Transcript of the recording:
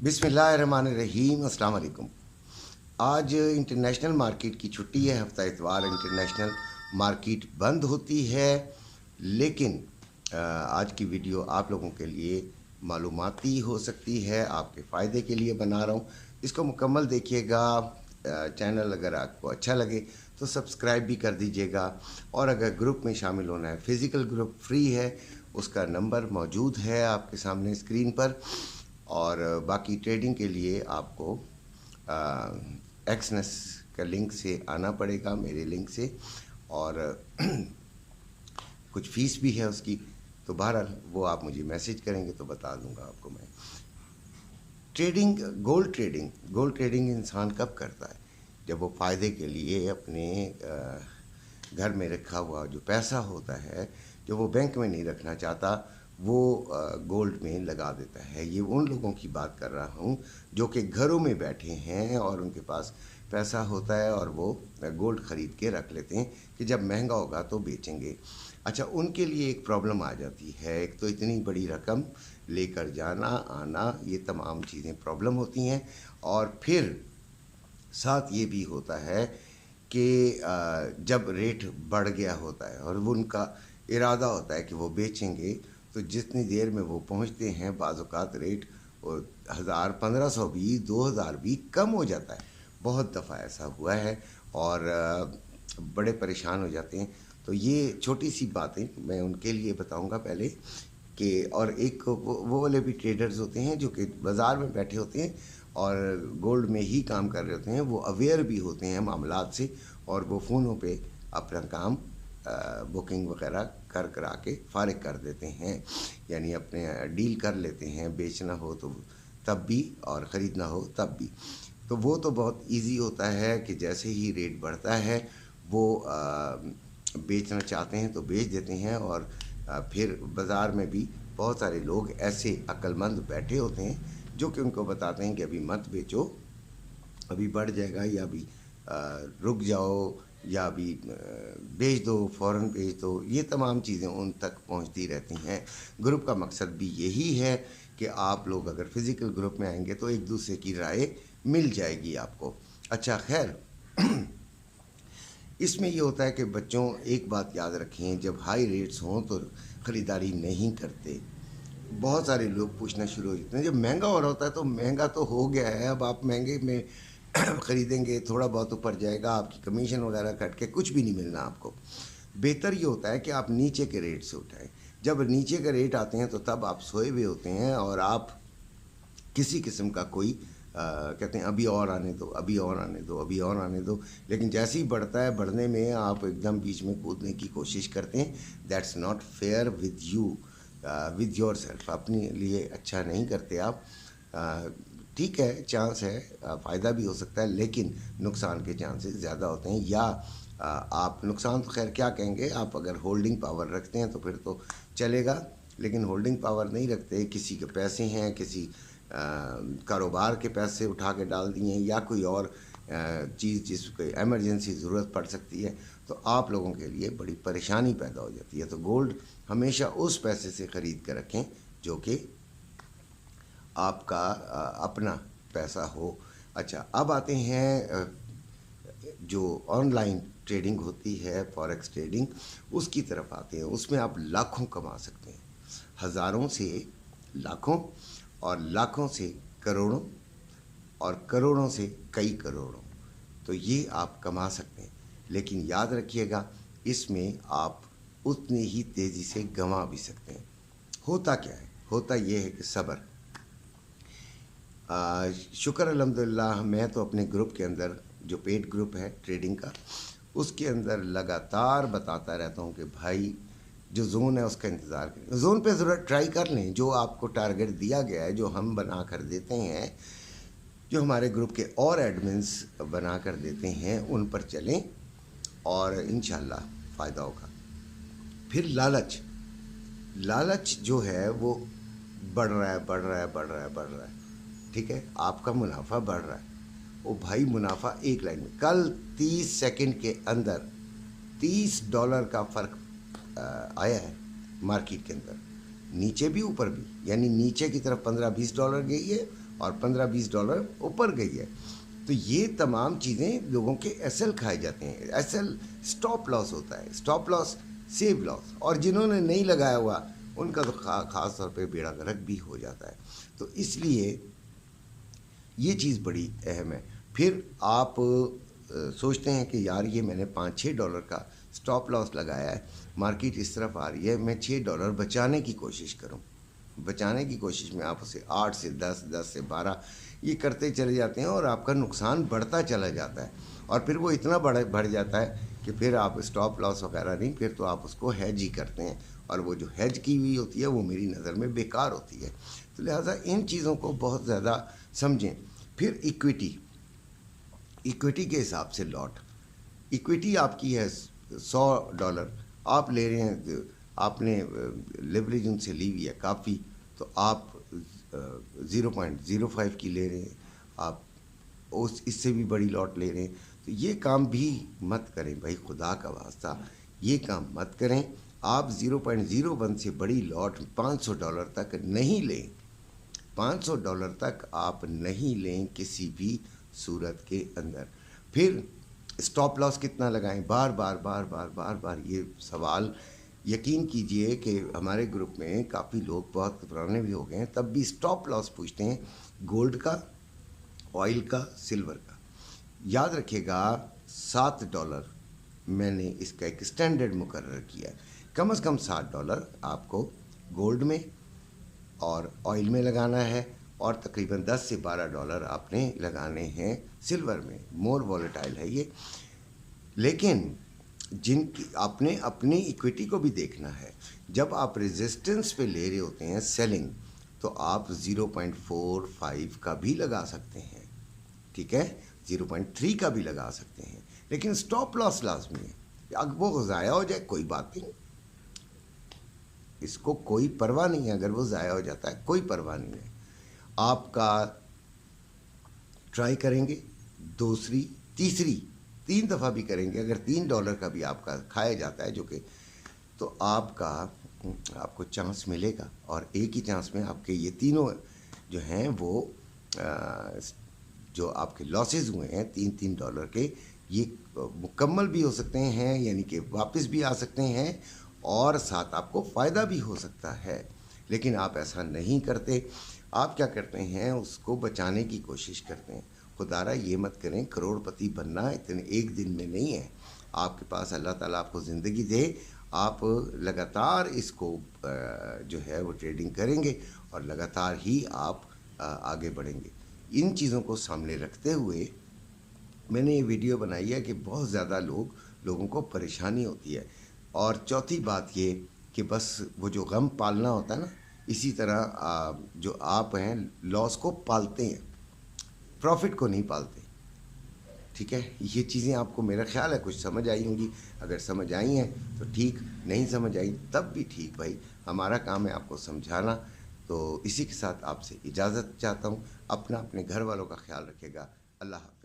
बिस्मिल्लाहिर्रहमानिर्रहीम। अस्सलाम वालेकुम। आज इंटरनेशनल मार्केट की छुट्टी है। हफ्ता इतवार इंटरनेशनल मार्केट बंद होती है, लेकिन आज की वीडियो आप लोगों के लिए मालूमाती हो सकती है, आपके फ़ायदे के लिए बना रहा हूँ। इसको मुकम्मल देखिएगा। चैनल अगर आपको अच्छा लगे तो सब्सक्राइब भी कर दीजिएगा, और अगर ग्रुप में शामिल होना है, फ़िज़िकल ग्रुप फ्री है, उसका नंबर मौजूद है आपके सामने स्क्रीन पर। और बाकी ट्रेडिंग के लिए आपको एक्सनेस का लिंक से आना पड़ेगा, मेरे लिंक से, और कुछ फ़ीस भी है उसकी। तो बहरहाल वो आप मुझे मैसेज करेंगे तो बता दूंगा आपको मैं। गोल्ड ट्रेडिंग इंसान कब करता है? जब वो फ़ायदे के लिए अपने घर में रखा हुआ जो पैसा होता है, जो वो बैंक में नहीं रखना चाहता, वो गोल्ड में लगा देता है। ये उन लोगों की बात कर रहा हूँ जो कि घरों में बैठे हैं और उनके पास पैसा होता है और वो गोल्ड ख़रीद के रख लेते हैं कि जब महंगा होगा तो बेचेंगे। अच्छा, उनके लिए एक प्रॉब्लम आ जाती है। एक तो इतनी बड़ी रकम लेकर जाना आना, ये तमाम चीज़ें प्रॉब्लम होती हैं, और फिर साथ ये भी होता है कि जब रेट बढ़ गया होता है और वो उनका इरादा होता है कि वो बेचेंगे, तो जितनी देर में वो पहुंचते हैं बाज़ औक़ात रेट 1000, 1500 भी, 2000 भी कम हो जाता है। बहुत दफ़ा ऐसा हुआ है और बड़े परेशान हो जाते हैं। तो ये छोटी सी बातें मैं उनके लिए बताऊंगा पहले कि, और एक वो वाले भी ट्रेडर्स होते हैं जो कि बाज़ार में बैठे होते हैं और गोल्ड में ही काम कर रहे होते हैं, वो अवेयर भी होते हैं मामलात से, और वो फ़ोनों पे अपना काम बुकिंग वगैरह करा के फ़ारिग कर देते हैं। यानी अपने डील कर लेते हैं, बेचना हो तो तब भी और ख़रीदना हो तब भी। तो वो तो बहुत इजी होता है कि जैसे ही रेट बढ़ता है वो बेचना चाहते हैं तो बेच देते हैं, और फिर बाज़ार में भी बहुत सारे लोग ऐसे अक्लमंद बैठे होते हैं जो कि उनको बताते हैं कि अभी मत बेचो, अभी बढ़ जाएगा, या अभी रुक जाओ, या अभी बेच दो, फ़ौरन बेच दो। ये तमाम चीज़ें उन तक पहुंचती रहती हैं। ग्रुप का मकसद भी यही है कि आप लोग अगर फ़िज़िकल ग्रुप में आएंगे तो एक दूसरे की राय मिल जाएगी आपको। अच्छा, खैर, इसमें ये होता है कि बच्चों एक बात याद रखें, जब हाई रेट्स हों तो ख़रीदारी नहीं करते। बहुत सारे लोग पूछना शुरू हो जाते हैं, जब महंगा हो रहा होता है तो महंगा तो हो गया है, अब आप महंगे में ख़रीदेंगे, थोड़ा बहुत ऊपर जाएगा, आपकी कमीशन वगैरह कट के कुछ भी नहीं मिलना आपको। बेहतर ये होता है कि आप नीचे के रेट से उठाएं। जब नीचे के रेट आते हैं तो तब आप सोए हुए होते हैं और आप किसी किस्म का कोई कहते हैं अभी और आने दो, अभी और आने दो, अभी और आने दो, लेकिन जैसे ही बढ़ता है, बढ़ने में आप एकदम बीच में कूदने की कोशिश करते हैं। That's not fair with you, with your self. अपने लिए अच्छा नहीं करते आप। ठीक है, चांस है, फ़ायदा भी हो सकता है, लेकिन नुकसान के चांसेस ज़्यादा होते हैं। या आप नुकसान तो खैर क्या कहेंगे, आप अगर होल्डिंग पावर रखते हैं तो फिर तो चलेगा, लेकिन होल्डिंग पावर नहीं रखते, किसी के पैसे हैं, किसी कारोबार के पैसे उठा के डाल दिए, या कोई और चीज़ जिसको एमरजेंसी ज़रूरत पड़ सकती है, तो आप लोगों के लिए बड़ी परेशानी पैदा हो जाती है। तो गोल्ड हमेशा उस पैसे से ख़रीद कर रखें जो कि आपका अपना पैसा हो। अच्छा, अब आते हैं जो ऑनलाइन ट्रेडिंग होती है, फॉरेक्स ट्रेडिंग, उसकी तरफ आते हैं। उसमें आप लाखों कमा सकते हैं, हज़ारों से लाखों, और लाखों से करोड़ों, और करोड़ों से कई करोड़ों। तो ये आप कमा सकते हैं, लेकिन याद रखिएगा इसमें आप उतनी ही तेज़ी से गंवा भी सकते हैं। होता क्या है? होता ये है कि सब्र। शुक्र अल्हम्दुलिल्लाह, मैं तो अपने ग्रुप के अंदर, जो पेड ग्रुप है ट्रेडिंग का, उसके अंदर लगातार बताता रहता हूँ कि भाई जो जोन है उसका इंतज़ार करें। जोन पे ज़रा ट्राई कर लें, जो आपको टारगेट दिया गया है, जो हम बना कर देते हैं, जो हमारे ग्रुप के और एडमिन्स बना कर देते हैं, उन पर चलें और इंशाल्लाह फ़ायदा होगा। फिर लालच जो है वो बढ़ रहा है, बढ़ रहा है, बढ़ रहा है, बढ़ रहा है। ठीक है, आपका मुनाफा बढ़ रहा है, ओ भाई, मुनाफा एक लाइन में। कल 30 सेकंड के अंदर $30 का फ़र्क आया है मार्केट के अंदर, नीचे भी ऊपर भी। यानी नीचे की तरफ $15-20 गई है और $15-20 ऊपर गई है। تو یہ تمام چیزیں لوگوں کے ایس ایل کھائے جاتے ہیں. ایس ایل اسٹاپ لاس ہوتا ہے، اسٹاپ لاس سیو لاس، اور جنہوں نے نہیں لگایا ہوا ان کا تو خاص طور پہ بیڑا غرق بھی ہو جاتا ہے. تو اس لیے یہ چیز بڑی اہم ہے. پھر آپ سوچتے ہیں کہ یار یہ میں نے $5-6 کا اسٹاپ لاس لگایا ہے، مارکیٹ اس طرف آ رہی ہے، میں $6 بچانے کی کوشش کروں. بچانے کی کوشش میں آپ اسے 8 سے 10، 10 سے 12 یہ کرتے چلے جاتے ہیں، اور آپ کا نقصان بڑھتا چلا جاتا ہے. اور پھر وہ اتنا بڑھ جاتا ہے کہ پھر آپ اسٹاپ لاس وغیرہ نہیں، پھر تو آپ اس کو ہیج ہی کرتے ہیں، اور وہ جو ہیج کی ہوئی ہوتی ہے وہ میری نظر میں بیکار ہوتی ہے. تو لہٰذا ان چیزوں کو بہت زیادہ سمجھیں. پھر ایکویٹی کے حساب سے لاٹ، ایکویٹی آپ کی ہے $100، آپ لے رہے ہیں، آپ نے لیوریج ان سے لی ہوئی ہے کافی، تو آپ 0.05 کی لے رہے ہیں، آپ اس سے بھی بڑی لاٹ لے رہے ہیں. تو یہ کام بھی مت کریں بھائی، خدا کا واسطہ یہ کام مت کریں. آپ 0.01 سے بڑی لاٹ $500 تک نہیں لیں، $500 تک آپ نہیں لیں کسی بھی صورت کے اندر. پھر اسٹاپ لاس کتنا لگائیں؟ بار بار یہ سوال. یقین کیجئے کہ ہمارے گروپ میں کافی لوگ بہت پرانے بھی ہو گئے ہیں، تب بھی اسٹاپ لاس پوچھتے ہیں، گولڈ کا، آئل کا، سلور کا. یاد رکھیے گا $7 میں نے اس کا ایک اسٹینڈرڈ مقرر کیا ہے. کم از کم $7 آپ کو گولڈ میں اور آئل میں لگانا ہے، اور تقریباً $10 سے $12 آپ نے لگانے ہیں سلور میں. مور والیٹائل ہے یہ، لیکن جن کی آپ نے اپنی ایکویٹی کو بھی دیکھنا ہے. جب آپ ریزسٹنس پہ لے رہے ہوتے ہیں سیلنگ، تو آپ 0.45 کا بھی لگا سکتے ہیں، ٹھیک ہے، 0.3 کا بھی لگا سکتے ہیں، لیکن سٹاپ لاس لازمی ہے. اگر وہ ضائع ہو جائے کوئی بات نہیں، اس کو کوئی پرواہ نہیں ہے. اگر وہ ضائع ہو جاتا ہے کوئی پرواہ نہیں ہے. آپ کا ٹرائی کریں گے، دوسری تیسری 3 دفعہ بھی کریں گے. اگر $3 کا بھی آپ کا کھایا جاتا ہے، جو کہ تو آپ کو چانس ملے گا. اور ایک ہی چانس میں آپ کے یہ تینوں جو ہیں وہ جو آپ کے لاسز ہوئے ہیں $3 کے، یہ مکمل بھی ہو سکتے ہیں، یعنی کہ واپس بھی آ سکتے ہیں، اور ساتھ آپ کو فائدہ بھی ہو سکتا ہے. لیکن آپ ایسا نہیں کرتے. آپ کیا کرتے ہیں؟ اس کو بچانے کی کوشش کرتے ہیں. خدا را یہ مت کریں، کروڑ پتی بننا اتنے ایک دن میں نہیں ہے. آپ کے پاس اللہ تعالیٰ آپ کو زندگی دے، آپ لگاتار اس کو جو ہے وہ ٹریڈنگ کریں گے، اور لگاتار ہی آپ آگے بڑھیں گے. ان چیزوں کو سامنے رکھتے ہوئے میں نے یہ ویڈیو بنائی ہے کہ بہت زیادہ لوگوں کو پریشانی ہوتی ہے. اور چوتھی بات یہ کہ بس وہ جو غم پالنا ہوتا ہے نا، اسی طرح جو آپ ہیں لاس کو پالتے ہیں، پروفٹ کو نہیں پالتے. ٹھیک ہے، یہ چیزیں آپ کو میرا خیال ہے کچھ سمجھ آئی ہوں گی. اگر سمجھ آئی ہیں تو ٹھیک، نہیں سمجھ آئی تب بھی ٹھیک. بھائی ہمارا کام ہے آپ کو سمجھانا. تو اسی کے ساتھ آپ سے اجازت چاہتا ہوں. اپنے گھر والوں کا خیال رکھے گا. اللہ حافظ.